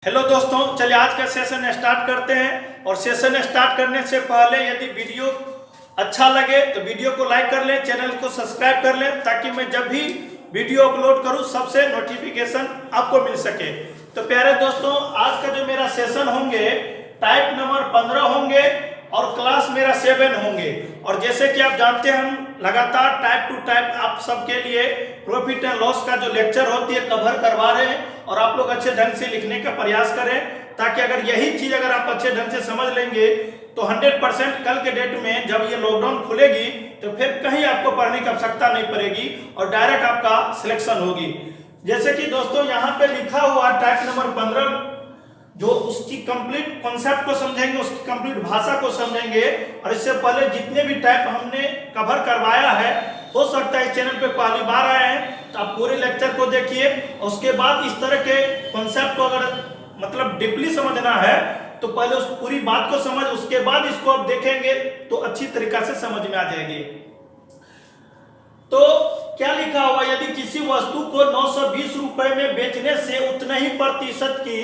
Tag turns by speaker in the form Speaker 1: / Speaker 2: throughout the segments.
Speaker 1: Hello दोस्तों, चलिए आज का सेशन स्टार्ट करते हैं। और सेशन स्टार्ट करने से पहले यदि वीडियो अच्छा लगे तो वीडियो को लाइक कर लें, चैनल को सब्सक्राइब कर लें, ताकि मैं जब भी वीडियो अपलोड करूं सबसे नोटिफिकेशन आपको मिल सके। तो प्यारे दोस्तों, आज का जो मेरा सेशन होंगे टाइप नंबर 15 होंगे और क्लास मेरा 7 होंगे। और जैसे कि आप जानते हैं, हम लगातार टाइप टू टाइप आप सबके लिए प्रॉफिट एंड लॉस का जो लेक्चर होती है कवर करवा रहे हैं, और आप लोग अच्छे ढंग से लिखने का प्रयास करें, ताकि अगर यही चीज अगर आप अच्छे ढंग से समझ लेंगे तो 100% कल के डेट में जब ये लॉकडाउन खुलेगी तो फिर कहीं आपको पढ़ने की आवश्यकता नहीं पड़ेगी और डायरेक्ट आपका सिलेक्शन होगी। जैसे कि दोस्तों यहाँ पे लिखा हुआ टाइप नंबर 15, जो उसकी कंप्लीट कॉन्सेप्ट को समझेंगे, उसकी कंप्लीट भाषा को समझेंगे। और इससे पहले जितने भी टाइप हमने कवर करवाया है, हो सकता है इस चैनल पे पहली बार आए हैं तो आप पूरे लेक्चर को देखिए। उसके बाद इस तरह के कॉन्सेप्ट को अगर मतलब डीपली समझना है तो पहले उस पूरी बात को समझ, उसके बाद इसको आप देखेंगे तो अच्छी तरीका से समझ में आ जाएगी। तो क्या लिखा हुआ, यदि किसी वस्तु को 920 रुपए में बेचने से उतना ही प्रतिशत की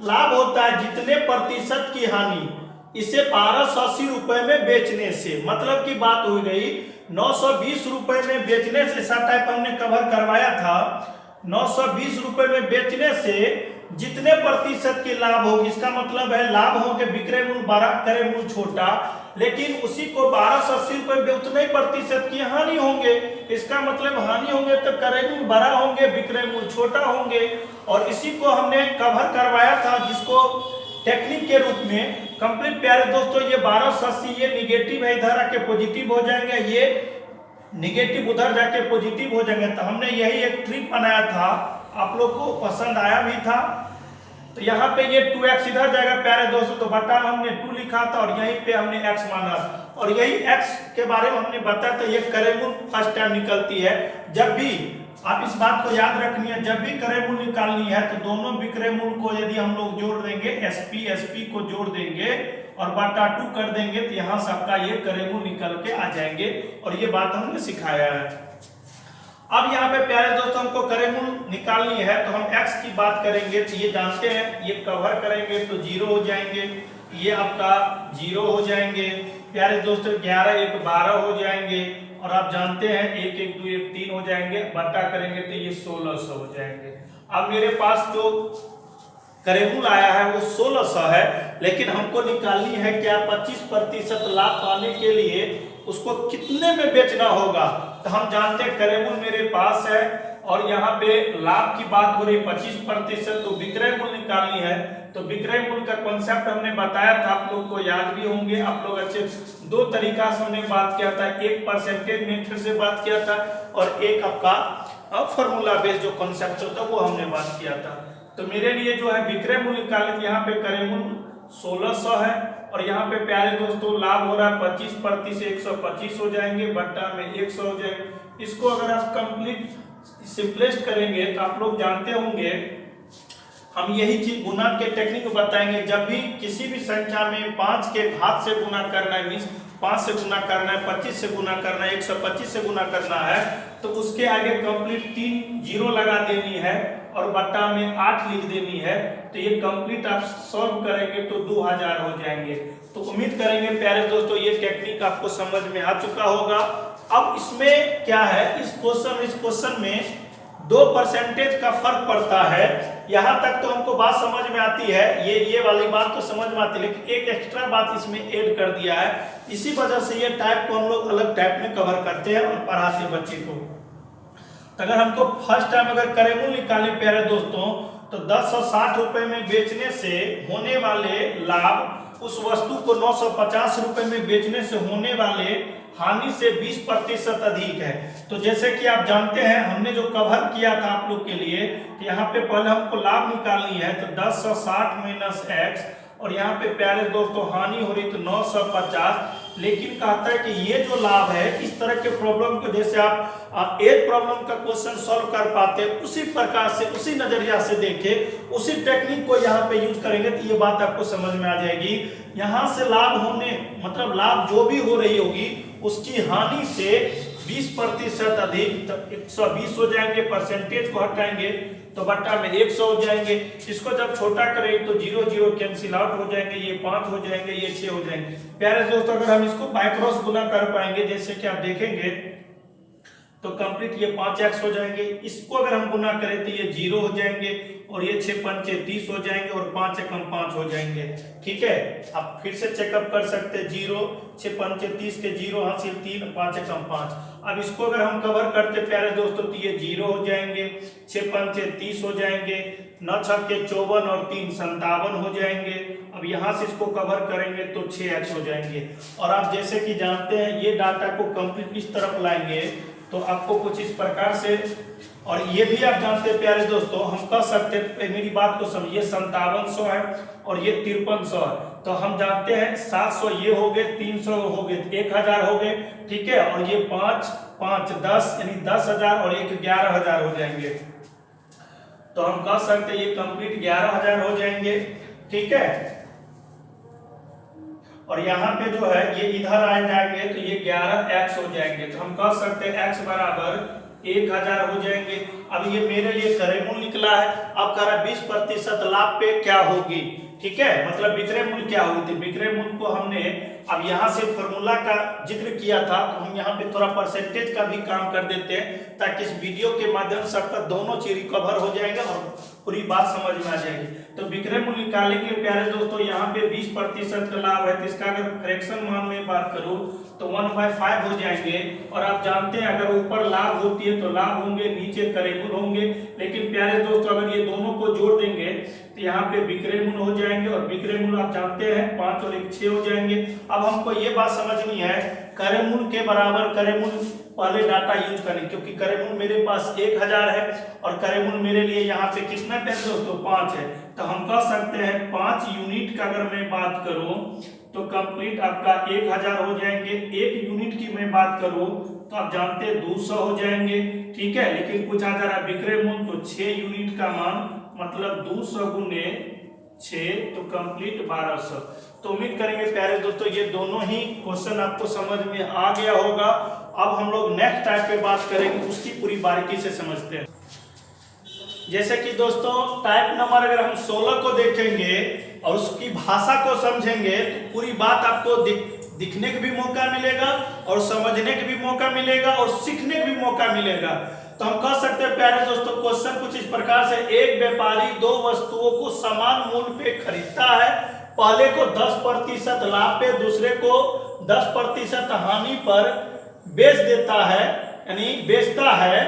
Speaker 1: लाभ होता है जितने प्रतिशत की हानि इसे 1280 रुपए में बेचने से। मतलब की बात हो गई 920 रुपए में बेचने से, ऐसा टाइप हमने कवर करवाया था। 920 रुपए में बेचने से जितने प्रतिशत की लाभ होगी, इसका मतलब है लाभ होंगे विक्रय मूल्य बड़ा क्रय मूल्य छोटा, लेकिन उसी को 1280 रुपए में उतने प्रतिशत की हानि होंगे। इसका मतलब हानि होंगे तो क्रय मूल्य बड़ा होंगे, विक्रय मूल्य छोटा होंगे। और इसी को हमने कवर करवाया था, जिसको टेक्निक के रूप में कंप्लीट। प्यारे दोस्तों, ये 1280 ये निगेटिव है, इधर आके पॉजिटिव हो जाएंगे, ये निगेटिव उधर जाके पॉजिटिव हो जाएंगे। तो हमने यही एक ट्रिक बनाया था, आप लोग को पसंद आया भी था। तो यहाँ पे ये 2x इधर जाएगा प्यारे दोस्तों, तो बटा में हमने 2 लिखा था और यहीं पे हमने x माना। और यही x के बारे में हमने बताया था, ये क्रय मूल्य फर्स्ट टाइम निकलती है। जब भी आप इस बात को याद रखनी है, जब भी क्रय मूल्य निकालनी है तो दोनों विक्रय मूल्य को यदि हम लोग जोड़ देंगे, SP को जोड़ देंगे और बटा 2 कर देंगे, तो यहाँ से आपका ये क्रय मूल्य निकल के आ जाएंगे। और ये बात हमने सिखाया है। अब यहाँ पे प्यारे दोस्तों, हमको क्रय मूल्य निकालनी है तो हम x की बात करेंगे। तो ये जानते हैं, ये कवर करेंगे तो 0 हो जाएंगे, ये आपका 0 हो जाएंगे। प्यारे दोस्तों 11 1 12 हो जाएंगे, और आप जानते हैं 1 1 2 1 3 हो जाएंगे, बटा करेंगे तो ये 1600 हो जाएंगे। अब मेरे पास जो क्रय मूल्य आया है वो 1600 है, लेकिन हमको निकालनी है क्या, 25% लाभ पाने के लिए उसको कितने में बेचना होगा। तो हम जानते हैं क्रय मूल्य मेरे पास है और यहाँ पे लाभ की बात हो रही 25%, तो विक्रय मूल्य निकालनी है। तो विक्रय मूल्य का कॉन्सेप्ट हमने बताया था, आप लोग को याद भी होंगे। आप लोग अच्छे 2 तरीका से हमने बात किया था, एक परसेंटेज मेथड से बात किया था और एक आपका फॉर्मूला बेस्ड जो कॉन्सेप्ट होता है वो हमने बात किया था। तो मेरे लिए जो है विक्रय मूल्य निकाले, यहाँ पे क्रय मूल्य 1600 है और यहाँ पे प्यारे दोस्तों लाभ हो रहा है 25% 125 हो जाएंगे, बट्टा में 100 हो जाएंगे। इसको अगर आप कंप्लीट सिंपलेस्ट करेंगे तो आप लोग जानते होंगे, हम यही चीज गुणा के टेक्निक बताएंगे। जब भी किसी भी संख्या में 5 के घात से गुणा करना है, मीन्स 5 से गुणा करना है, 25 से गुणा करना है, 125 से गुणा करना है, तो उसके आगे कंप्लीट 3 जीरो लगा देनी है और बट्टा में 8 लिख देनी है। तो ये कंप्लीट आप सॉल्व करेंगे तो 2000 हो जाएंगे। तो उम्मीद करेंगे प्यारे दोस्तों ये टेक्निक आपको समझ में आ चुका होगा। अब इसमें क्या है, इस क्वेश्चन में 2% का फर्क पड़ता है। यहाँ तक तो हमको बात समझ में आती है, ये वाली बात तो समझ में आती है, लेकिन एक एक्स्ट्रा बात इसमें ऐड कर दिया है। इसी वजह से ये टाइप को हम लोग अलग टाइप में कवर करते हैं और पढ़ाते हैं बच्चे को। तो अगर हमको फर्स्ट टाइम अगर क्रय मूल्य निकाले प्यारे दोस्तों, तो 1060 रुपए में बेचने से होने वाले लाभ उस वस्तु को 950 रुपए में बेचने से होने वाले हानि से 20% अधिक है। तो जैसे कि आप जानते हैं, हमने जो कवर किया था आप लोग के लिए, तो यहाँ पे पहले हमको लाभ निकालनी है, तो 1060 माइनस x, और यहाँ पे प्यारे दोस्तों हानि हो रही तो 950। लेकिन कहता है कि ये जो लाभ है, इस तरह के प्रॉब्लम को जैसे आप एक प्रॉब्लम का क्वेश्चन सॉल्व कर पाते हैं, उसी प्रकार से उसी नजरिया से देखें, उसी टेक्निक को यहाँ पे यूज करेंगे तो ये बात आपको समझ में आ जाएगी। यहाँ से लाभ होने मतलब लाभ जो भी हो रही होगी उसकी हानि से 20% अधिक, तो 120 हो जाएंगे। परसेंटेज को हटाएंगे तो बट्टा में 100 हो जाएंगे। इसको जब छोटा करें तो 0 0 कैंसिल आउट हो जाएंगे, ये 5 हो जाएंगे, ये 6 हो जाएंगे। प्यारे दोस्तों, अगर हम इसको बाय क्रॉस गुना कर पाएंगे, जैसे कि आप देखेंगे तो कंप्लीट ये 5x हो जाएंगे। इसको अगर हम गुना करें तो ये 0 हो जाएंगे, और ये 6 पंचे 30 हो जाएंगे, और 5 एकम 5 हो जाएंगे। ठीक है, आप फिर से चेकअप कर सकते हैं। 0 6 पंचे 30 के 0 हासिल 3, 5 एकम 5। अब इसको अगर हम कवर करते प्यारे दोस्तों तो ये 0 हो जाएंगे, 6 पंचे 30 हो जाएंगे, 9 छक्के 54 और 3 57 हो जाएंगे। अब यहाँ से इसको कवर करेंगे तो 6x हो जाएंगे। और आप जैसे कि जानते हैं ये डाटा को कंप्लीट इस तरफ लाएंगे तो आपको कुछ इस प्रकार से, और ये भी आप जानते हैं प्यारे दोस्तों, हम कह सकते हैं, मेरी बात को समझिए, 5700 है और ये 5300 है, तो हम जानते हैं 700 ये हो गए, 300 हो गए, 1000 हो गए। ठीक है, और ये 5 5 10 यानी 10,000 और 1 11,000 हो जाएंगे। तो हम कह सकते हैं ये कंप्लीट 11,000 हो जाएंगे। ठीक है, और यहाँ पे जो है ये इधर आ जाएंगे तो ये 11x हो जाएंगे। तो हम कह सकते हैं x बराबर 1000 हो जाएंगे। अब ये मेरे लिए क्रय मूल्य निकला है। अब कह रहा 20% लाभ पे क्या होगी। ठीक है, मतलब विक्रय मूल्य क्या होगी। तो विक्रय मूल्य को हमने अब यहाँ से फॉर्मूला का जिक्र किया था, तो हम यहाँ पे थोड़ा परसेंटेज का भी काम कर देते हैं ताकि इस वीडियो के माध्यम से आपका दोनों चीज रिकवर हो जाएगा और पूरी बात समझ में आ जाएगी। तो विक्रय मूल्य निकालने के लिए प्यारे दोस्तों यहाँ पे 20% का लाभ है, तो इसका अगर फ्रैक्शन मान में बात करूं तो 1/5 हो जाएंगे। और आप जानते हैं अगर ऊपर लाभ होती है तो लाभ होंगे, नीचे क्रय मूल्य होंगे। लेकिन प्यारे दोस्तों अगर ये दोनों को जोड़ देंगे तो यहाँ पे विक्रय मूल्य हो जाएंगे, और विक्रय मूल्य आप जानते हैं 5 और 1 6 हो जाएंगे। अब हमको ये बात समझनी है क्रय मूल्य के बराबर क्रय मूल्य पहले डाटा यूज करें, क्योंकि क्रय मूल्य मेरे पास 1000 है और क्रय मूल्य मेरे लिए यहाँ पे कितना है दोस्तों 5 है। तो हम कह सकते हैं 5 यूनिट का अगर मैं बात करूं तो कंप्लीट आपका 1000 हो जाएंगे। 1 यूनिट की मैं बात करूं तो आप जानते हैं 200 हो जाएंगे। ठीक है, लेकिन पूछा जा रहा है विक्रय मूल्य, तो 6 यूनिट का मान मतलब 200 गुने 6 तो कंप्लीट 1200। तो उम्मीद करेंगे प्यारे दोस्तों ये दोनों ही क्वेश्चन आपको समझ में आ गया होगा। अब हम लोग नेक्स्ट टाइप पे बात करेंगे, उसकी पूरी बारीकी से समझते हैं। जैसे कि दोस्तों टाइप नंबर अगर हम 16 को देखेंगे और उसकी भाषा को समझेंगे तो पूरी बात आपको दिखने का भी मौका मिलेगा और समझने का भी मौका मिलेगा और सीखने का भी मौका मिलेगा। तो हम कह सकते हैं प्यारे दोस्तों क्वेश्चन कुछ इस प्रकार से, एक व्यापारी 2 वस्तुओं को समान मूल्य पे खरीदता है। पहले को 10% लाभ पे, दूसरे को 10% हानि पर बेच देता है, यानी बेचता है।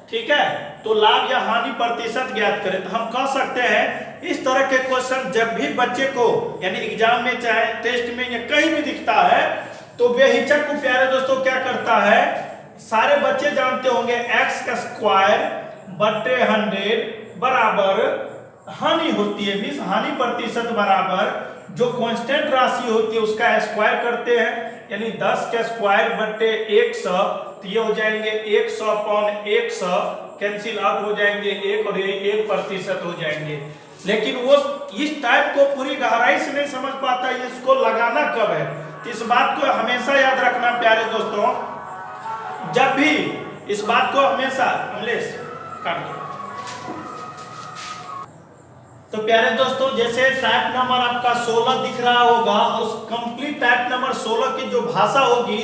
Speaker 1: ठीक है, तो लाभ या हानि प्रतिशत ज्ञात करें। तो हम कह सकते हैं इस तरह के क्वेश्चन जब भी बच्चे को यानी एग्जाम में चाहे टेस्ट में या कहीं भी दिखता है तो बेहिचक को प्यारे दोस्तों क्या करता है, सारे बच्चे जानते होंगे x का स्क्वायर बटे 100 बराबर हानि होती है, मीन्स हानि प्रतिशत बराबर जो कांस्टेंट राशि होती है उसका स्क्वायर करते हैं, यानी 10 का स्क्वायर बटे 100। तो ये हो जाएंगे 100/100 कैंसिल आउट हो जाएंगे 1 और ये 1% हो जाएंगे। लेकिन वो इस टाइप को पूरी गहराई से नहीं समझ पाता है इसको लगाना कब है। तो इस बात को हमेशा याद रखना प्यारे दोस्तों, जब भी इस बात को हमेशा अमलेश काट दो। तो प्यारे दोस्तों जैसे टाइप नंबर आपका 16 दिख रहा होगा, उस कंप्लीट टाइप नंबर 16 की जो भाषा होगी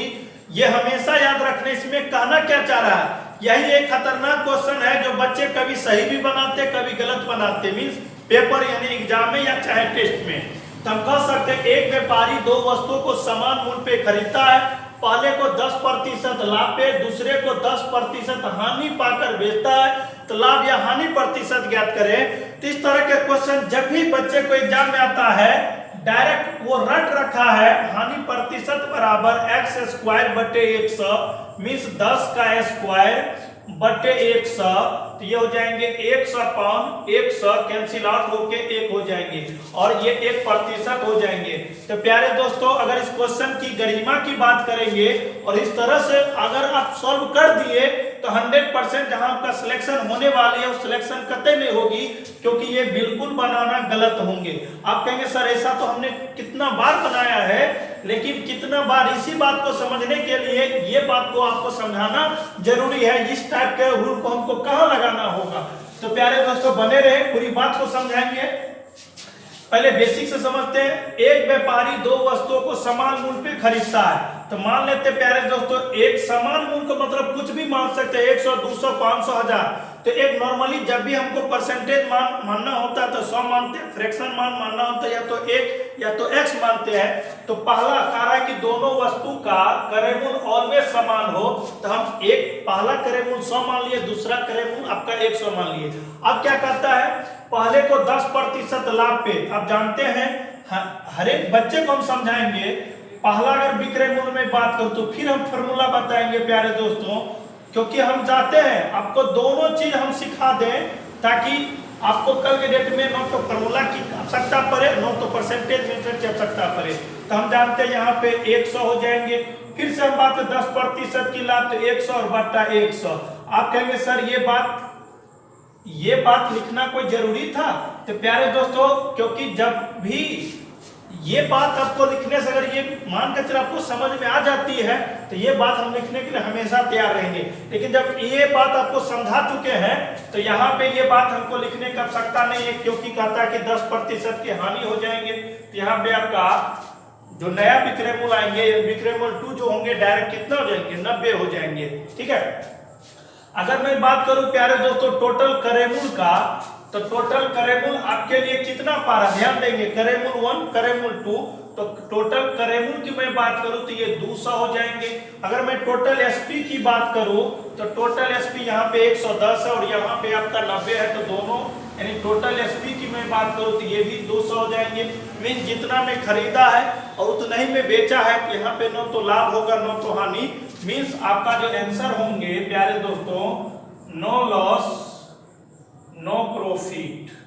Speaker 1: ये हमेशा याद रखने, इसमें कहना क्या चाह रहा है, यही एक खतरनाक क्वेश्चन है जो बच्चे कभी सही भी बनाते कभी गलत बनाते, मींस पेपर यानी एग्जाम में या चाहे टेस्ट में। तो हम कह सकते हैं एक व्यापारी 2 वस्तुओं को समान मूल्य पे खरीदता है। पहले को 10% लाभ पे, दूसरे को 10% हानि पाकर बेचता है। तो लाभ या हानि प्रतिशत ज्ञात करें। तो इस तरह के क्वेश्चन जब भी बच्चे को एग्जाम में आता है डायरेक्ट वो रट रखा है हानि प्रतिशत बराबर x² बटे 100 मीन्स 10 का स्क्वायर बटे 100। तो ये हो जाएंगे 100/100 कैंसिल आउट होके 1 हो जाएंगे और ये 1% हो जाएंगे। तो प्यारे दोस्तों अगर इस क्वेश्चन की गरिमा की बात करेंगे और इस तरह से अगर आप सॉल्व कर दिए तो 100% जहां आपका सिलेक्शन होने वाली है उस सिलेक्शन कतई नहीं होगी, क्योंकि ये बिल्कुल बनाना गलत होंगे। आप कहेंगे सर ऐसा तो हमने कितना बार बनाया है, लेकिन कितना बार इसी बात को समझने के लिए ये बात को आपको समझाना जरूरी है। इस टाइप के रूल को हमको कहाँ लगाना होगा। तो प्यारे दोस्तों बने रहे, पूरी बात को समझाएंगे। पहले बेसिक से समझते हैं। एक व्यापारी दो वस्तुओं को समान मूल्य पे खरीदता है। तो मान लेते प्यारे दोस्तों एक समान मूल्य को मतलब कुछ भी मान सकते हैं, 100, 200, 500, 1000। तो एक नॉर्मली जब भी हमको परसेंटेज मान मानना होता है तो 100 मानते हैं, फ्रैक्शन मान मानना होता है या तो 1 या तो x मानते हैं। तो पहला कह रहा है कि दोनों वस्तु का क्रय मूल्य ऑलवेज समान हो, तो हम पहला क्रय मूल्य 100 मान लिए, दूसरा क्रय मूल्य आपका 100 मान लिए। अब क्या करता है, पहले को 10% लाभ पे, आप जानते हैं हर एक बच्चे को हम समझाएंगे। पहला अगर विक्रय मूल्य में बात करूं तो फिर हम फॉर्मूला बताएंगे प्यारे दोस्तों, क्योंकि हम चाहते हैं आपको दोनों चीज हम सिखा दें, ताकि आपको कल के डेट में न तो फॉर्मूला की आवश्यकता पड़े, न तो परसेंटेज मेथड की आवश्यकता पड़े। तो हम जानते हैं यहाँ पे 100 हो जाएंगे। फिर से हम बात करें 10% की लाभ, तो 100 और बट्टा 100। आप कहेंगे सर ये बात लिखना कोई जरूरी था। तो प्यारे दोस्तों क्योंकि जब भी ये बात आपको लिखने से अगर ये मान के चलिए आपको समझ में आ जाती है तो ये बात हम लिखने के लिए हमेशा तैयार रहेंगे। लेकिन जब ये बात आपको समझा चुके हैं तो यहाँ पे ये बात हमको लिखने की आवश्यकता नहीं है, क्योंकि कहता है कि 10% की हानि हो जाएंगे। तो यहाँ पे आपका जो नया विक्रय मूल्य आएंगे, विक्रय मूल्य 2 जो होंगे डायरेक्ट कितना हो जाएंगे, 90 हो जाएंगे। ठीक है। अगर मैं बात करूं प्यारे दोस्तों टोटल क्रय मूल्य का, तो टोटल क्रय मूल्य आपके लिए कितना पारा, ध्यान देंगे क्रय मूल्य 1 क्रय मूल्य 2, तो टोटल क्रय मूल्य की मैं बात करूं तो ये 200 हो जाएंगे। अगर मैं टोटल एसपी की बात करूं तो टोटल एसपी यहाँ पे 110 है और यहाँ पे आपका 90 है, तो दोनों यानी टोटल एसपी की मैं बात करूं तो ये भी 200 हो जाएंगे। मीन जितना में खरीदा है और उतना ही में बेचा है, तो यहाँ पे न तो लाभ होगा न तो हानि। मीन्स आपका जो आंसर होंगे प्यारे दोस्तों नो लॉस नो प्रॉफिट।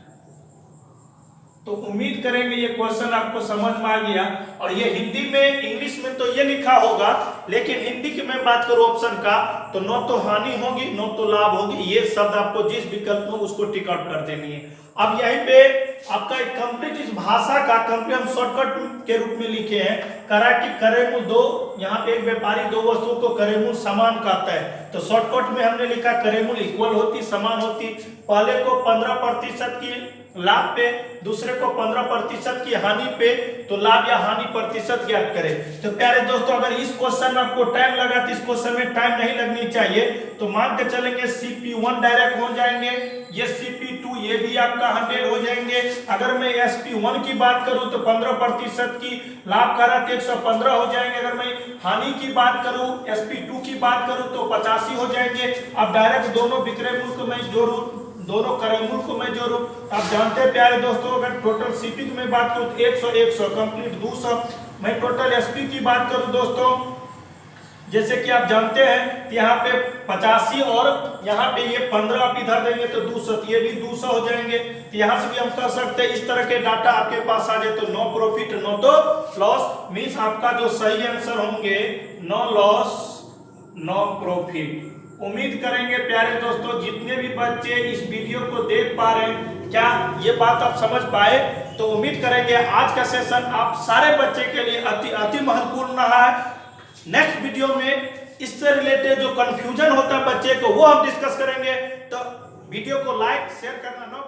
Speaker 1: तो उम्मीद करेंगे ये क्वेश्चन आपको समझ में आ गया। और ये हिंदी में, इंग्लिश में तो ये लिखा होगा, लेकिन हिंदी की मैं बात करूं ऑप्शन का तो नो तो हानि होगी नो तो लाभ होगी। ये शब्द आपको जिस विकल्प में उसको टिक आउट कर देनी है। अब यहीं पे आपका एक कंप्लीट इस भाषा का कंप्लीट हम शॉर्टकट के रूप में लिखे हैं। करा कि क्रय मूल्य 2, यहाँ पे एक व्यापारी दो वस्तुओं को क्रय मूल्य समान कहता है, तो शॉर्टकट में हमने लिखा क्रय मूल्य इक्वल होती, समान होती। पहले को 15% की लाभ पे, दूसरे को 15% की हानि पे, तो लाभ या हानि प्रतिशत ज्ञात करें। तो प्यारे दोस्तों अगर इस क्वेश्चन में आपको टाइम लगा तो इस क्वेश्चन में टाइम नहीं लगनी चाहिए। तो मान के चलेंगे CP1 डायरेक्ट हो जाएंगे, ये CP2 ये भी आपका 100 हो जाएंगे। अगर मैं SP1 की बात करूं तो 15% की लाभ करा तो 115 हो जाएंगे। अगर मैं हानि की बात करूं SP2 की बात करूं तो 85 हो जाएंगे। अब डायरेक्ट दोनों विक्रय मूल्य को मैं जोड़ू, दोनों क्रय मूल्य को मैं जोड़ू। आप जानते हैं प्यारे दोस्तों अगर टोटल CP की मैं बात करूं तो 100 100 कंप्लीट 200। मैं टोटल SP की बात करूं दोस्तों, जैसे कि आप जानते हैं कि यहाँ पे 85 और यहाँ पे ये 15 आप इधर देंगे तो 200, ये भी 200 हो जाएंगे। तो यहाँ से भी हम कर सकते हैं इस तरह के डाटा आपके पास आ जाए तो नो प्रॉफिट नो तो लॉस। मीन्स आपका जो सही आंसर होंगे नो लॉस नो प्रॉफिट। उम्मीद करेंगे प्यारे दोस्तों जितने भी बच्चे इस वीडियो को देख पा रहे हैं, क्या ये बात आप समझ पाए? तो उम्मीद करेंगे आज का सेशन आप सारे बच्चे के लिए अति महत्वपूर्ण रहा है। नेक्स्ट वीडियो में इससे रिलेटेड जो कंफ्यूजन होता है बच्चे को वो हम डिस्कस करेंगे। तो वीडियो को लाइक शेयर करना न